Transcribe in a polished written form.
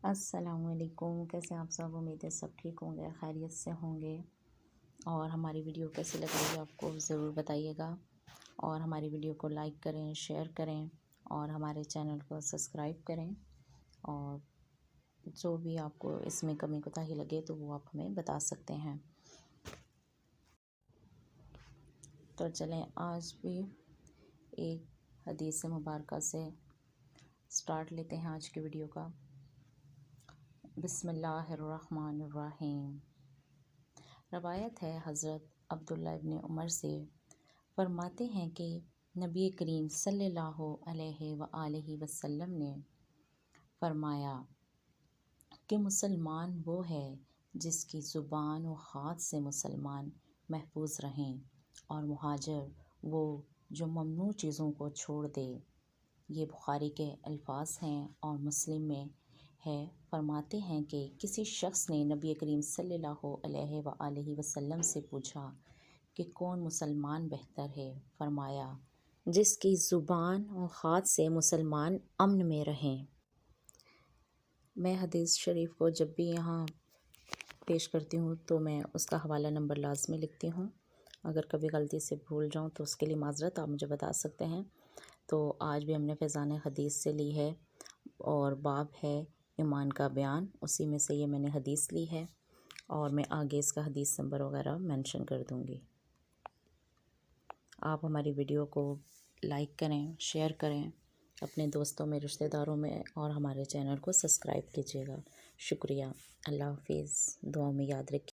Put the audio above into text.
السلام علیکم، کیسے ہیں آپ سب؟ امید ہے سب ٹھیک ہوں گے، خیریت سے ہوں گے۔ اور ہماری ویڈیو کیسی لگ رہی ہے آپ کو ضرور بتائیے گا، اور ہماری ویڈیو کو لائک کریں، شیئر کریں، اور ہمارے چینل کو سبسکرائب کریں، اور جو بھی آپ کو اس میں کمی کوتاہی لگے تو وہ آپ ہمیں بتا سکتے ہیں۔ تو چلیں آج بھی ایک حدیث مبارکہ سے سٹارٹ لیتے ہیں آج کی ویڈیو کا۔ بسم اللہ الرحمن الرحیم۔ روایت ہے حضرت عبداللہ ابن عمر سے، فرماتے ہیں کہ نبی کریم صلی اللہ علیہ وآلہ وسلم نے فرمایا کہ مسلمان وہ ہے جس کی زبان و ہاتھ سے مسلمان محفوظ رہیں، اور مہاجر وہ جو ممنوع چیزوں کو چھوڑ دے۔ یہ بخاری کے الفاظ ہیں اور مسلم میں ہے۔ فرماتے ہیں کہ کسی شخص نے نبی کریم صلی اللہ علیہ وآلہ وسلم سے پوچھا کہ کون مسلمان بہتر ہے؟ فرمایا جس کی زبان و ہاتھ سے مسلمان امن میں رہیں۔ میں حدیث شریف کو جب بھی یہاں پیش کرتی ہوں تو میں اس کا حوالہ نمبر لازمی لکھتی ہوں۔ اگر کبھی غلطی سے بھول جاؤں تو اس کے لیے معذرت، آپ مجھے بتا سکتے ہیں۔ تو آج بھی ہم نے فیضان حدیث سے لی ہے، اور باب ہے ایمان کا بیان، اسی میں سے یہ میں نے حدیث لی ہے، اور میں آگے اس کا حدیث نمبر وغیرہ مینشن کر دوں گی۔ آپ ہماری ویڈیو کو لائک کریں، شیئر کریں اپنے دوستوں میں، رشتہ داروں میں، اور ہمارے چینل کو سبسکرائب کیجیے گا۔ شکریہ۔ اللہ حافظ۔ دعاؤں میں یاد رکھیے۔